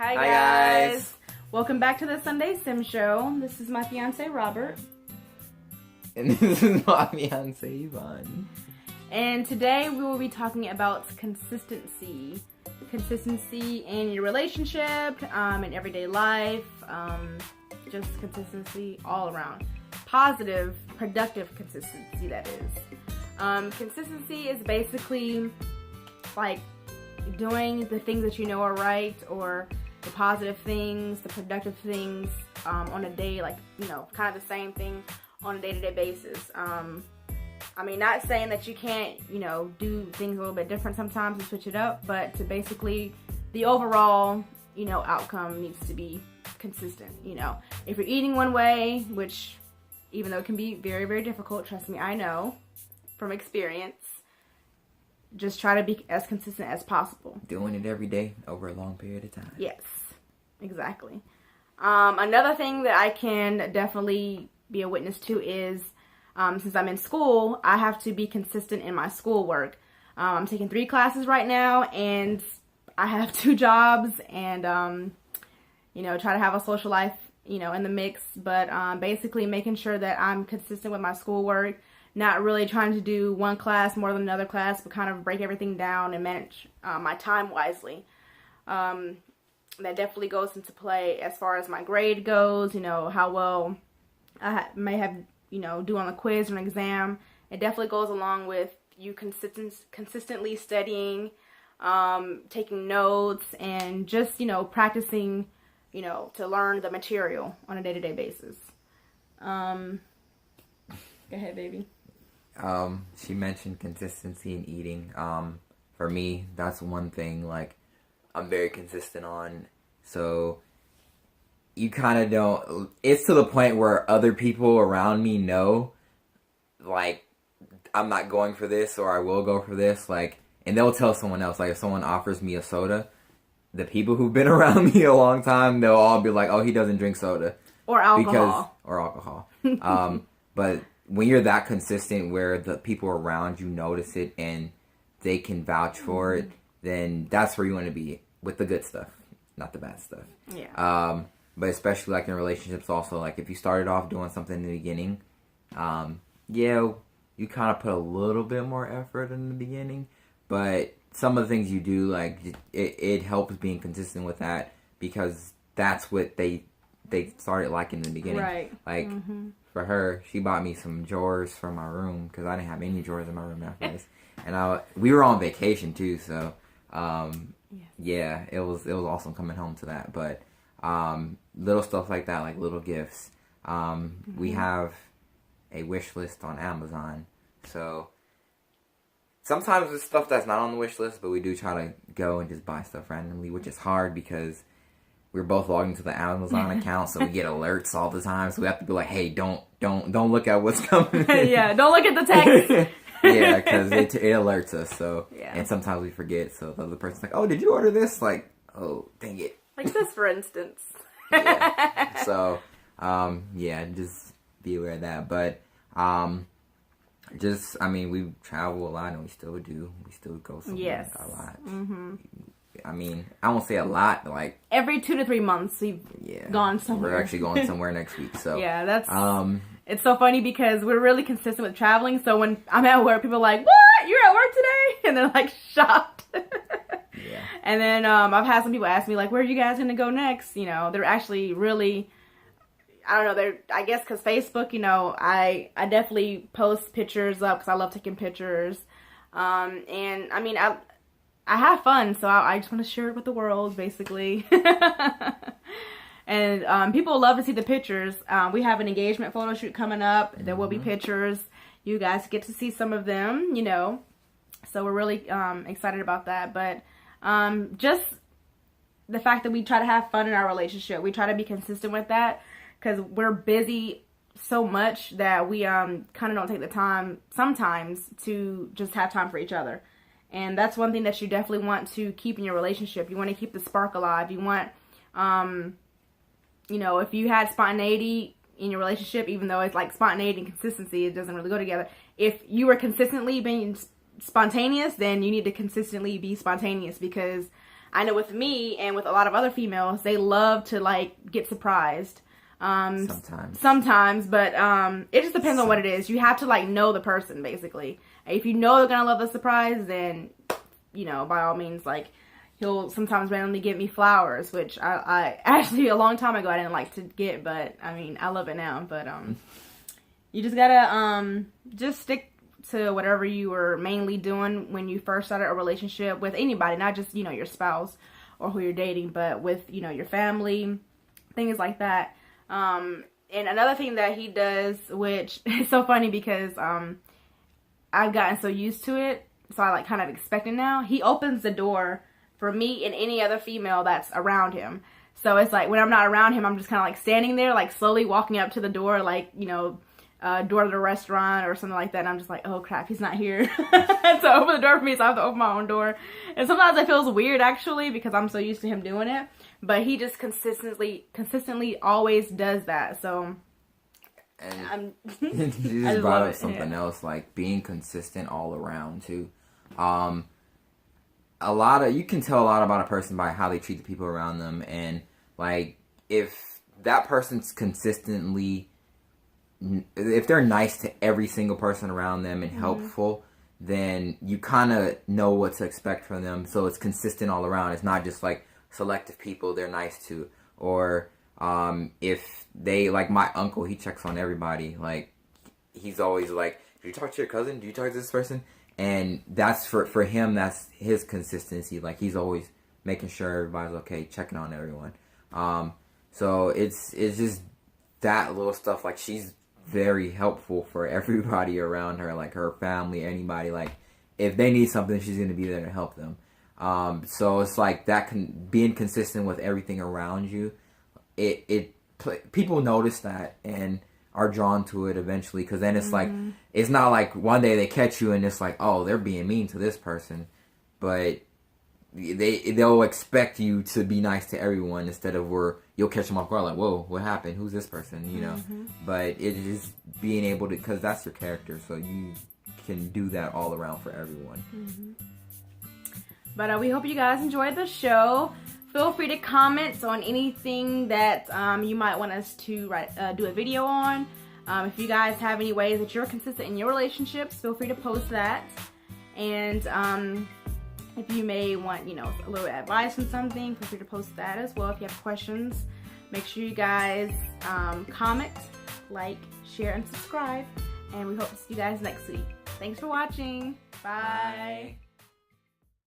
Hi guys. Welcome back to the Sunday Sim Show. This is my fiance Robert. And this is my fiance Yvonne. And today we will be talking about consistency. Consistency in your relationship, in everyday life, just consistency all around. Positive, productive consistency, that is. Consistency is basically like doing the things that you know are right, or the positive things, the productive things on a day, like, you know, kind of the same thing on a day-to-day basis. I mean, not saying that you can't, you know, do things a little bit different sometimes and switch it up, but to basically the overall, you know, outcome needs to be consistent. You know, if you're eating one way, which even though it can be very, very difficult, trust me, I know from experience, just try to be as consistent as possible. Doing it every day over a long period of time. Yes, exactly. Another thing that I can definitely be a witness to is, since I'm in school, I have to be consistent in my schoolwork. I'm taking 3 classes right now, and I have 2 jobs, and, you know, try to have a social life, you know, in the mix, but basically making sure that I'm consistent with my schoolwork, not really trying to do one class more than another class, but kind of break everything down and manage my time wisely. That definitely goes into play as far as my grade goes, you know, how well I may have, you know, do on a quiz or an exam. It definitely goes along with you consistently studying, taking notes, and just, you know, practicing, you know, to learn the material on a day-to-day basis. Go ahead, baby. She mentioned consistency in eating. For me, that's one thing, like, I'm very consistent on. So you kind of don't, it's to the point where other people around me know, like, I'm not going for this, or I will go for this, like, and they'll tell someone else. Like, if someone offers me a soda, the people who've been around me a long time, they'll all be like, oh, he doesn't drink soda. Or alcohol. Or alcohol. But when you're that consistent where the people around you notice it and they can vouch for it, then that's where you want to be with the good stuff, not the bad stuff. Yeah. But especially like in relationships also, like if you started off doing something in the beginning, yeah, you kind of put a little bit more effort in the beginning, but some of the things you do, like it helps being consistent with that, because that's what they started like in the beginning. Right. Like for her, she bought me some drawers for my room because I didn't have any drawers in my room after this, and we were on vacation too, so yeah, it was awesome coming home to that. But little stuff like that, like little gifts. We have a wish list on Amazon, so sometimes it's stuff that's not on the wish list, but we do try to go and just buy stuff randomly, which is hard because we're both logged into the Amazon account, so we get alerts all the time. So we have to be like, hey, don't look at what's coming in. Yeah, don't look at the text. Yeah, because it alerts us. So yeah. And sometimes we forget. So the other person's like, oh, did you order this? Like, oh, dang it. Like this, for instance. Yeah. So, yeah, just be aware of that. But, just, I mean, we travel a lot, and we still do. We still go somewhere a lot. Mm-hmm. I mean, I won't say a lot, but like every 2 to 3 months we've gone somewhere. We're actually going somewhere next week. So yeah, that's it's so funny because we're really consistent with traveling. So when I'm at work, people are like, "What? You're at work today?" And they're like shocked. Yeah. And then I've had some people ask me like, "Where are you guys gonna go next?" You know, they're actually really, I don't know. They're, I guess, because Facebook. You know, I definitely post pictures up because I love taking pictures. And I mean, I have fun, so I just want to share it with the world, basically. And people love to see the pictures. We have an engagement photo shoot coming up. There will be pictures. You guys get to see some of them, you know. So we're really excited about that. But just the fact that we try to have fun in our relationship. We try to be consistent with that because we're busy so much that we kind of don't take the time sometimes to just have time for each other. And that's one thing that you definitely want to keep in your relationship. You want to keep the spark alive. You want, you know, if you had spontaneity in your relationship, even though it's like spontaneity and consistency, it doesn't really go together. If you were consistently being spontaneous, then you need to consistently be spontaneous because I know with me and with a lot of other females, they love to like get surprised. Sometimes, but it just depends on what it is. You have to like know the person basically. If you know they're gonna love the surprise, then you know, by all means, like he'll sometimes randomly give me flowers, which I actually a long time ago I didn't like to get, but I mean I love it now. But you just gotta just stick to whatever you were mainly doing when you first started a relationship with anybody, not just, you know, your spouse or who you're dating, but with, you know, your family, things like that. And another thing that he does, which is so funny because I've gotten so used to it, so I like kind of expect it now. He opens the door for me and any other female that's around him. So it's like when I'm not around him, I'm just kind of like standing there, like slowly walking up to the door, like, you know, door to the restaurant or something like that, and I'm just like, oh crap, he's not here. So open the door for me, so I have to open my own door. And sometimes it feels weird actually because I'm so used to him doing it, but he just consistently always does that. So and you just brought up something else, like being consistent all around too. You can tell a lot about a person by how they treat the people around them, and like if that person's consistently, if they're nice to every single person around them and helpful, then you kind of know what to expect from them. So it's consistent all around. It's not just like selective people they're nice to. Or if they, like my uncle, he checks on everybody. Like he's always like, do you talk to your cousin? Do you talk to this person? And that's for him, that's his consistency. Like he's always making sure everybody's okay, checking on everyone. So it's just that little stuff. Like she's very helpful for everybody around her, like her family, anybody. Like if they need something, she's gonna be there to help them. So it's like that being consistent with everything around you. People notice that and are drawn to it eventually, because then it's like it's not like one day they catch you and it's like, oh, they're being mean to this person, but they'll expect you to be nice to everyone instead of where you'll catch them off guard, like, whoa, what happened? Who's this person? You know. But it's just being able to, because that's your character, so you can do that all around for everyone. But we hope you guys enjoyed the show. Feel free to comment on anything that you might want us to do a video on. If you guys have any ways that you're consistent in your relationships, feel free to post that. And if you may want, you know, a little advice on something, feel free to post that as well. If you have questions, make sure you guys comment, like, share, and subscribe. And we hope to see you guys next week. Thanks for watching. Bye.